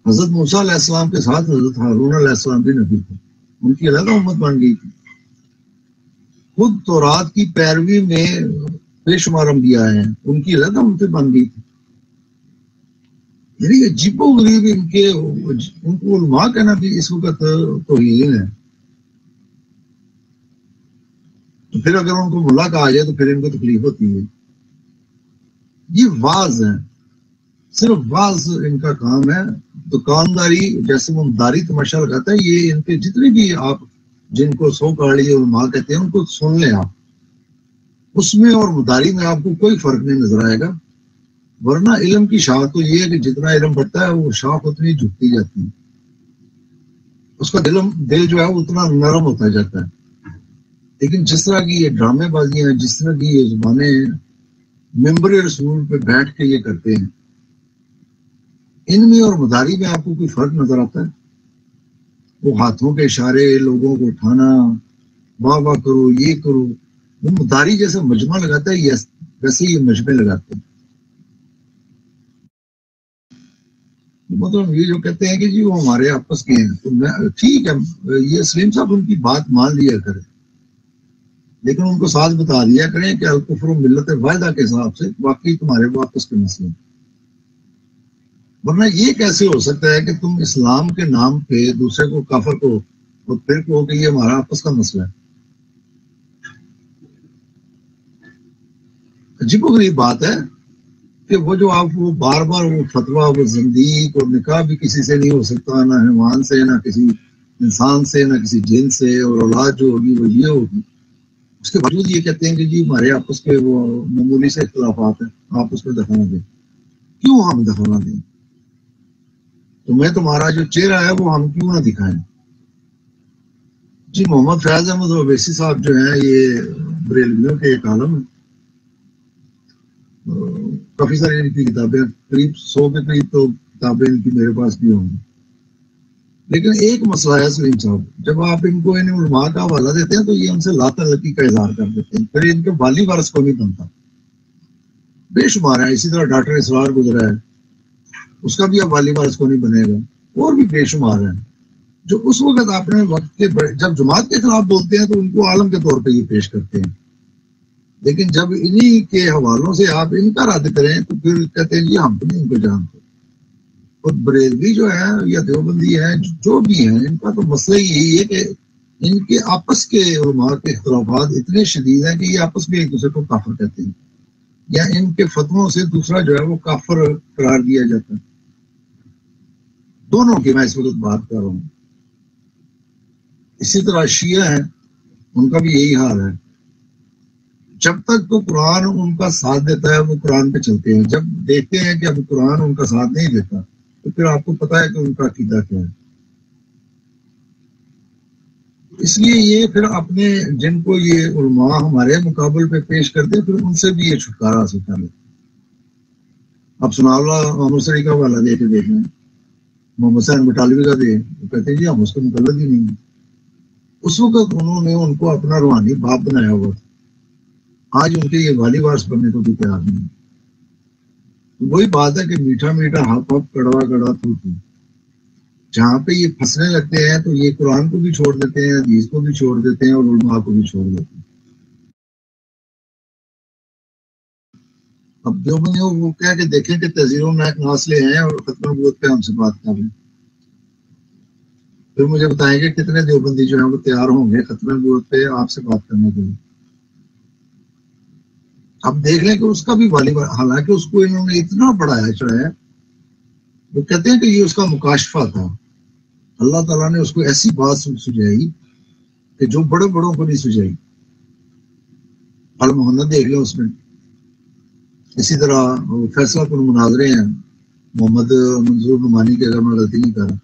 حضرت موسیٰ علیہ السلام کے ساتھ حضرت ہارون علیہ السلام بھی نبی تھے، ان کی علیحدہ امت بن گئی تھی۔ خود تورات کی پیروی میں بے شمار انبیاء ہیں، ان کی علیحدہ امتیں بن گئی تھی۔ یعنی عجیب و غریب ان کو علماء کہنا بھی اس وقت توہین ہے۔ تو پھر اگر ان کو ملا کہا جائے تو پھر ان کو تکلیف ہوتی ہے۔ یہ واعظ ہے، صرف واعظ ان کا کام ہے۔ دکانداری جیسے وہ مداری تماشا لگاتا ہے، یہ ان کے جتنے بھی آپ جن کو سو کاڑی علماء کہتے ہیں ان کو سن لیں آپ، اس میں اور مداری میں آپ کو کوئی فرق نہیں نظر آئے گا۔ ورنہ علم کی شاخ تو یہ ہے کہ جتنا علم بڑھتا ہے وہ شاخ اتنی جھکتی جاتی ہے، اس کا دل جو ہے وہ اتنا نرم ہوتا جاتا ہے۔ لیکن جس طرح کی یہ ڈرامے بازیاں ہیں، جس طرح کی یہ زبانیں ممبر رسول پہ بیٹھ کے یہ کرتے ہیں، ان میں اور مداری میں آپ کو کوئی فرق نظر آتا ہے؟ وہ ہاتھوں کے اشارے، لوگوں کو اٹھانا، واہ واہ کرو، یہ کرو، وہ مداری جیسا مجمع لگاتا ہے، ویسے یہ مجمع لگاتے ہیں۔ مطلب یہ جو کہتے ہیں کہ جی وہ ہمارے آپس کے ہیں، تو میں ٹھیک ہے، یہ سلیم صاحب ان کی بات مان لیا کریں، لیکن ان کو ساتھ بتا دیا کریں کہ الکفر و ملت واحدہ کے حساب سے واقعی تمہارے واپس کے مسئلے ہیں۔ ورنہ یہ کیسے ہو سکتا ہے کہ تم اسلام کے نام پہ دوسرے کو کافر کو اور پھر کہو کہ یہ ہمارا آپس کا مسئلہ ہے؟ عجیب و غریب بات ہے کہ وہ جو آپ وہ بار بار وہ فتویٰ، وہ زندیق، اور نکاح بھی کسی سے نہیں ہو سکتا، نہ حیوان سے، نہ کسی انسان سے، نہ کسی جن سے، اور اولاد جو ہوگی وہ یہ ہوگی، اس کے باوجود یہ کہتے ہیں کہ جی ہمارے آپس کے وہ معمولی سے اختلافات ہیں، آپ اس میں دخل نہ دیں۔ کیوں ہم دخل نہ دیں؟ تو میں تمہارا جو چہرہ ہے وہ ہم کیوں نہ دکھائیں؟ جی محمد فیاض احمد اویسی صاحب جو ہیں یہ بریلویوں کے ایک عالم ہیں، کافی ساری ان کی کتابیں، قریب 100 کے قریب تو کتابیں ان کی میرے پاس بھی ہوں گی۔ لیکن ایک مسئلہ ہے سلیم صاحب، جب آپ ان کو ان علماء کا حوالہ دیتے ہیں تو یہ ان سے لا تعلقی کا اظہار کر دیتے ہیں، پھر ان کے والی وارث کو نہیں بنتا۔ بے شمار ہے، اسی طرح ڈاکٹر اسرار گزرا ہے، اس کا بھی اب والی وارث کو نہیں بنے گا، اور بھی بے شمار ہیں جو اس وقت اپنے وقت کے جب جماعت کے خلاف بولتے ہیں تو ان کو عالم کے طور پہ یہ پیش کرتے ہیں، لیکن جب انہی کے حوالوں سے آپ ان کا رد کریں تو پھر کہتے ہیں جی ہم تو نہیں ان کو جانتے۔ اور بریلوی جو ہے یا دیوبندی ہے جو بھی ہیں، ان کا تو مسئلہ یہی ہے کہ ان کے آپس کے علماء کے اختلافات اتنے شدید ہیں کہ یہ آپس میں ایک دوسرے کو کافر کہتے ہیں، یا ان کے فتووں سے دوسرا جو ہے وہ کافر قرار دیا جاتا ہے۔ دونوں کی میں اس وقت بات کر رہا ہوں۔ اسی طرح شیعہ ہیں، ان کا بھی یہی حال ہے، جب تک تو قرآن ان کا ساتھ دیتا ہے وہ قرآن پہ چلتے ہیں، جب دیکھتے ہیں کہ اب قرآن ان کا ساتھ نہیں دیتا تو پھر آپ کو پتا ہے کہ ان کا عقیدہ کیا ہے۔ اس لیے یہ پھر اپنے جن کو یہ علماء ہمارے مقابل پہ پیش کرتے ہیں پھر ان سے بھی یہ چھٹکارا حاصل کر لیتے۔ اب سنا اللہ محمد سری کا حوالہ دے کے دیکھیں، محمد حسین بٹالوی کا دے، وہ کہتے ہیں جی ہم اس کو مقلد ہی نہیں ہیں۔ اس وقت انہوں نے ان کو اپنا روحانی باپ بنایا ہوا تھا، آج ان کے یہ والی وارث بننے کو بھی تیار نہیں۔ وہی بات ہے کہ میٹھا میٹھا ہپ ہپ کڑوا کڑوا تھو تھو، جہاں پہ یہ پھنسنے لگتے ہیں تو یہ قرآن کو بھی چھوڑ دیتے ہیں، حدیث کو بھی چھوڑ دیتے ہیں، اور علماء کو بھی چھوڑ دیتے ہیں۔ اب دیوبندیوں وہ کہہ کے دیکھیں کہ تہذیب میں ناصلے ہیں اور ختم نبوت پہ ہم سے بات کر لیں، پھر مجھے بتائیں گے کتنے دیوبندی جو ہیں وہ تیار ہوں گے ختم نبوت پہ آپ سے بات کرنے کے لیے۔ اب دیکھ لیں کہ اس کا بھی والی، حالانکہ اس کو انہوں نے اتنا بڑھایا چڑھایا، وہ کہتے ہیں کہ یہ اس کا مکاشفہ تھا، اللہ تعالیٰ نے اس کو ایسی بات سجائی کہ جو بڑے بڑوں کو نہیں سجائی۔ محمد دیکھ لو اس میں، اسی طرح فیصلہ کن مناظرے ہیں محمد منظور نعمانی کے، اگر میں غلطی نہیں کر رہا،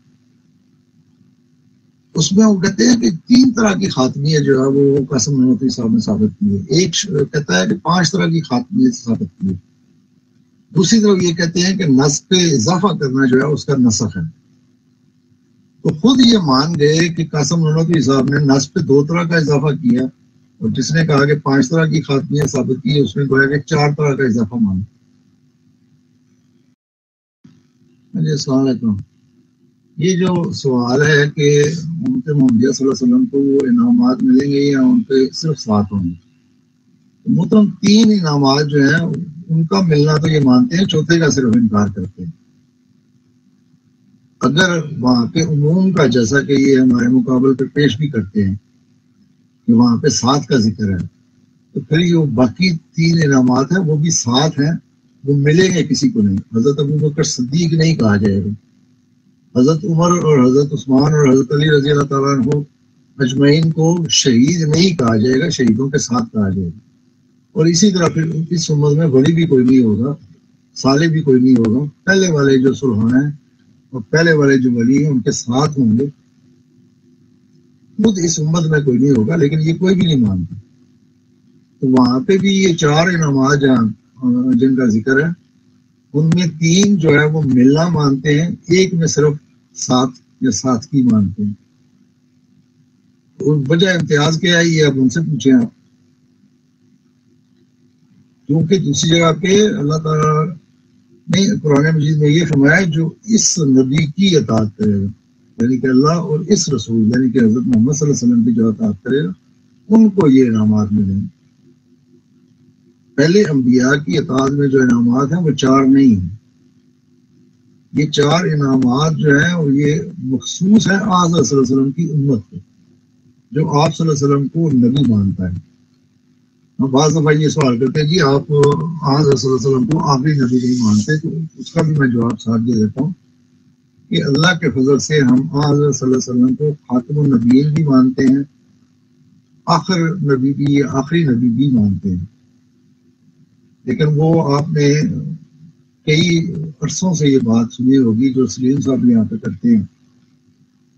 اس میں وہ کہتے ہیں کہ 3 طرح کی خاتمیت جو ہے وہ قاسم نانوتوی صاحب نے ثابت کی ہے۔ ایک کہتا ہے کہ 5 طرح کی خاتمیت ثابت کی ہے، دوسری طرف یہ کہتے ہیں کہ نسخ پہ اضافہ کرنا جو ہے اس کا نسخ ہے۔ تو خود یہ مان گئے کہ قاسم نانوتوی صاحب نے نسخ پہ 2 طرح کا اضافہ کیا، اور جس نے کہا کہ 5 طرح کی خاتمیت ثابت کی ہے اس نے کہا کہ 4 طرح کا اضافہ مانا۔ جی السلام علیکم۔ یہ جو سوال ہے کہ امت محمدیہ صلی اللہ علیہ وسلم کو وہ انعامات ملیں گے یا ان پہ صرف 7 ہوں گے، محترم 3 انعامات جو ہیں ان کا ملنا تو یہ مانتے ہیں، چوتھے کا صرف انکار کرتے ہیں۔ اگر وہاں پہ عموم کا، جیسا کہ یہ ہمارے مقابل پہ پیش بھی کرتے ہیں کہ وہاں پہ 7 کا ذکر ہے، تو پھر یہ باقی 3 انعامات ہیں وہ بھی 7 ہیں، وہ ملیں گے کسی کو نہیں۔ حضرت ابوبکر صدیق نہیں کہا جائے گا، حضرت عمر اور حضرت عثمان اور حضرت علی رضی اللہ تعالیٰ عنہ اجمعین کو شہید نہیں کہا جائے گا، شہیدوں کے ساتھ کہا جائے گا۔ اور اسی طرح پھر اس امت میں ولی بھی کوئی نہیں ہوگا، صالح بھی کوئی نہیں ہوگا، پہلے والے جو سلحان ہیں اور پہلے والے جو ولی ہیں ان کے ساتھ ہوں گے، خود اس امت میں کوئی نہیں ہوگا، لیکن یہ کوئی بھی نہیں مانتا۔ تو وہاں پہ بھی یہ 4 انعامات جہاں جن کا ذکر ہے ان میں 3 جو ہے وہ ملنا مانتے ہیں، ایک میں صرف 7 یا 7 کی مانتے ہیں۔ وجہ امتیاز کیا ہے یہ اب ان سے پوچھیں آپ، کیونکہ دوسری جگہ پہ اللہ تعالیٰ نے قرآن مجید میں یہ فرمایا جو اس نبی کی اطاعت کرے گا، یعنی کہ اللہ اور اس رسول یعنی کہ حضرت محمد صلی اللہ علیہ وسلم کی جو اطاعت کرے گا ان کو یہ انعامات ملیں گے۔ پہلے انبیاء کی اطاعت میں جو انعامات ہیں وہ 4 نہیں ہیں، یہ 4 انعامات جو ہیں وہ یہ مخصوص ہیں آج صلی اللہ علیہ وسلم کی امت کو، جو آپ صلی اللہ علیہ وسلم کو نبی مانتا ہے۔ بعض دفعہ یہ سوال کرتے ہیں جی آپ آج صلی اللہ علیہ وسلم کو آخری نبی نہیں مانتے، تو اس کا بھی میں جواب ساتھ دے دیتا ہوں کہ اللہ کے فضل سے ہم آج صلی اللہ علیہ وسلم کو خاتم النبیین بھی مانتے ہیں، آخر نبی بھی، آخری نبی بھی مانتے ہیں۔ لیکن وہ آپ نے کئی عرصوں سے یہ بات سنی ہوگی جو سلیم صاحب یہاں پہ کرتے ہیں،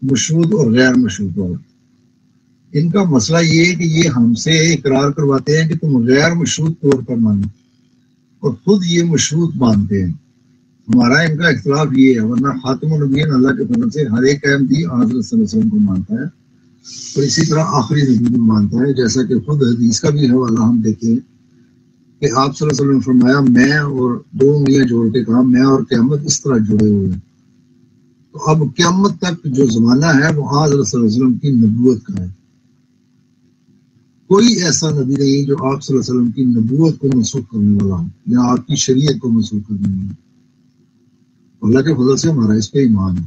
مشروط اور غیر مشروط اور ان کا مسئلہ یہ ہے کہ یہ ہم سے اقرار کرواتے ہیں کہ تم غیر مشروط طور پر مانو، اور خود یہ مشروط مانتے ہیں۔ ہمارا ان کا اختلاف یہ ہے، ورنہ خاتم النبیین اللہ کے فضل سے ہر ایک احمدی حضرت صلی اللہ علیہ وسلم کو مانتا ہے، اور اسی طرح آخری نبی بھی مانتا ہے، جیسا کہ خود حدیث کا بھی حوالہ ہم دیتے ہیں کہ آپ صلی اللہ علیہ وسلم نے فرمایا میں اور 2 انگلیاں جوڑ کے کہا میں اور قیامت اس طرح جڑے ہوئے ہیں۔ تو اب قیامت تک جو زمانہ ہے وہ آج صلی اللہ علیہ وسلم کی نبوت کا ہے، کوئی ایسا نبی نہیں جو آپ صلی اللہ علیہ وسلم کی نبوت کو منسوخ کرنے والا ہو یا آپ کی شریعت کو منسوخ کرنے والا ہو۔ اللہ کے فضل سے ہمارا اس پہ ایمان ہے۔